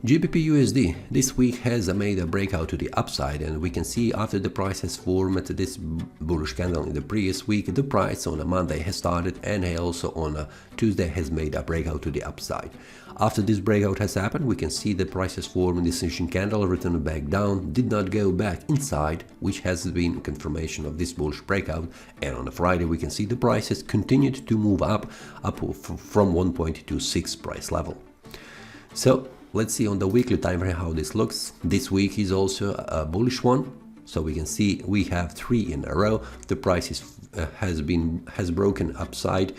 GBPUSD this week has made a breakout to the upside, and we can see after the price has formed this bullish candle in the previous week, the price on a Monday has started and also on a Tuesday has made a breakout to the upside. After this breakout has happened, we can see the price has formed this decision candle, returned back down, did not go back inside, which has been confirmation of this bullish breakout. And on a Friday we can see the price has continued to move up from 1.26 price level. So let's see on the weekly time frame how this looks. This week is also a bullish one, so we can see we have 3 in a row. The price has broken upside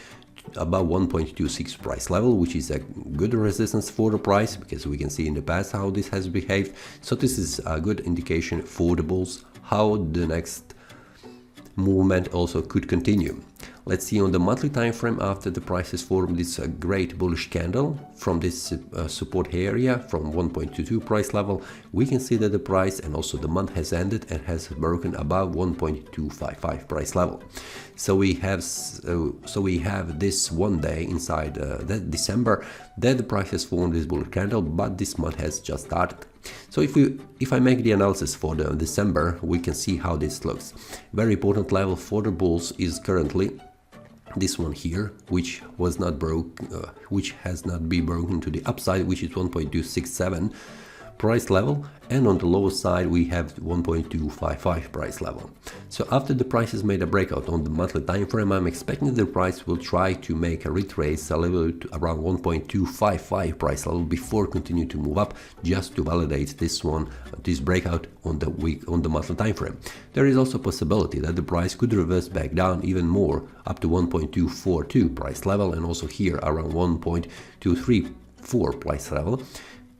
above 1.26 price level, which is a good resistance for the price, because we can see in the past how this has behaved. So this is a good indication for the bulls how the next movement also could continue. Let's see on the monthly time frame after the price has formed this great bullish candle from this support area from 1.22 price level. We can see that the price and also the month has ended and has broken above 1.255 price level. So we have this one day inside that December that the price has formed this bullish candle, but this month has just started. So if I make the analysis for the December, we can see how this looks. Very important level for the bulls is currently this one here, which has not been broken to the upside, which is 1.267 price level, and on the lower side we have 1.255 price level. So after the price has made a breakout on the monthly time frame, I'm expecting the price will try to make a retrace a level to around 1.255 price level before continue to move up, just to validate this breakout on the monthly time frame. There is also a possibility that the price could reverse back down even more up to 1.242 price level, and also here around 1.234 price level,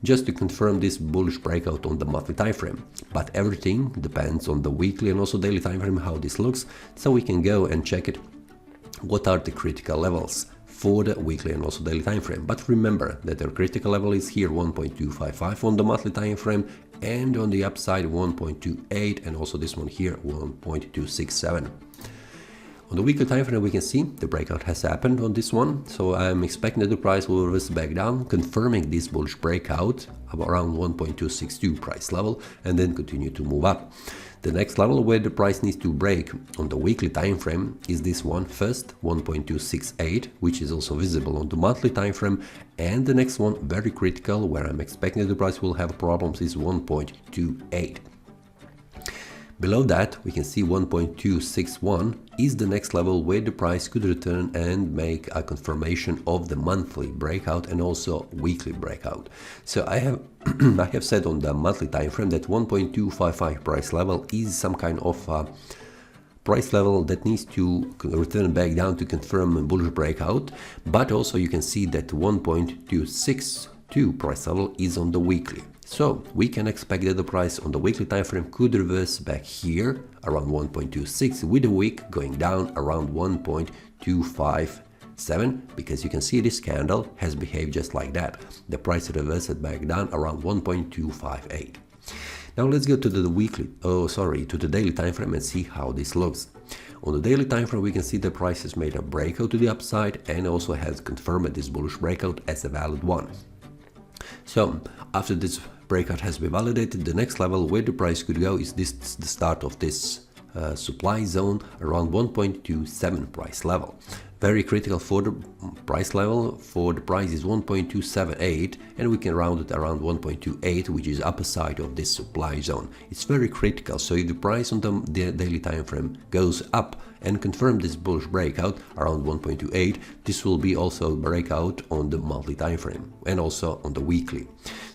just to confirm this bullish breakout on the monthly time frame. But everything depends on the weekly and also daily time frame how this looks, so we can go and check it. What are the critical levels for the weekly and also daily time frame? But remember that the critical level is here 1.255 on the monthly time frame, and on the upside 1.28, and also this one here 1.267. On the weekly time frame we can see the breakout has happened on this one, so I'm expecting that the price will reverse back down, confirming this bullish breakout of around 1.262 price level, and then continue to move up. The next level where the price needs to break on the weekly time frame is this one first, 1.268, which is also visible on the monthly time frame, and the next one, very critical, where I'm expecting that the price will have problems, is 1.28. Below that, we can see 1.261 is the next level where the price could return and make a confirmation of the monthly breakout and also weekly breakout. So I have said on the monthly time frame that 1.255 price level is some kind of price level that needs to return back down to confirm a bullish breakout, but also you can see that 1.262 price level is on the weekly. So we can expect that the price on the weekly time frame could reverse back here around 1.26, with the wick going down around 1.257, because you can see this candle has behaved just like that. The price reversed back down around 1.258. Now let's go to the daily time frame and see how this looks. On the daily time frame we can see the price has made a breakout to the upside and also has confirmed this bullish breakout as a valid one. So after this breakout has been validated, the next level where the price could go is the start of this supply zone around 1.27 price level. Very critical for the price level for the price is 1.278, and we can round it around 1.28, which is upper side of this supply zone. It's very critical, so if the price on the daily time frame goes up and confirm this bullish breakout around 1.28, this will be also a breakout on the monthly time frame and also on the weekly.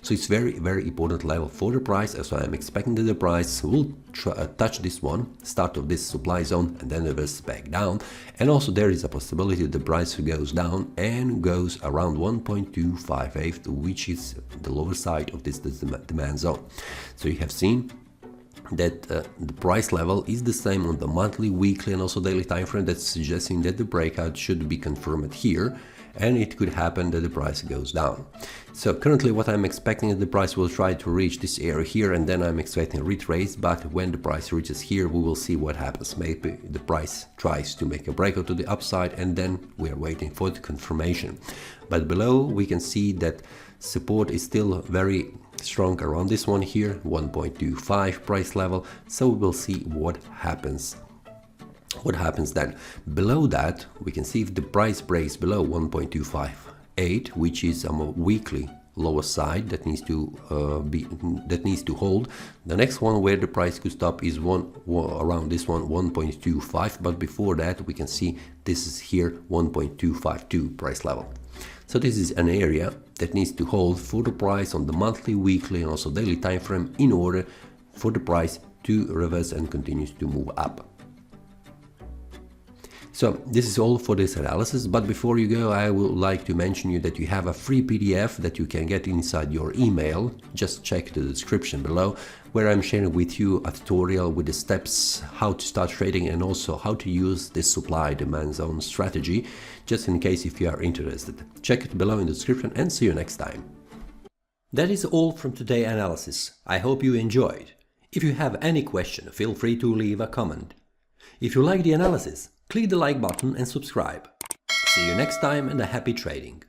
So it's very important level for the price, so I'm expecting that the price will touch this one, start of this supply zone, and then reverse back down. And also there is a possibility that the price goes down and goes around 1.258, which is the lower side of this demand zone. So you have seen that the price level is the same on the monthly, weekly and also daily time frame. That's suggesting that the breakout should be confirmed here, and it could happen that the price goes down. So currently what I'm expecting is the price will try to reach this area here, and then I'm expecting a retrace, but when the price reaches here we will see what happens. Maybe the price tries to make a breakout to the upside, and then we are waiting for the confirmation. But below we can see that Support is still very strong around this one here, 1.25 price level, so we will see what happens. What happens then? Below that, we can see if the price breaks below 1.258, which is on a weekly lower side that needs to hold. The next one where the price could stop is around this one, 1.25, but before that we can see this is here 1.252 price level. So this is an area that needs to hold for the price on the monthly, weekly and also daily time frame in order for the price to reverse and continues to move up. So this is all for this analysis, but before you go, I would like to mention you that you have a free PDF that you can get inside your email. Just check the description below, where I'm sharing with you a tutorial with the steps how to start trading and also how to use this supply demand zone strategy, just in case if you are interested. Check it below in the description and see you next time. That is all from today's analysis. I hope you enjoyed. If you have any question, feel free to leave a comment. If you like the analysis, click the like button and subscribe. See you next time and a happy trading!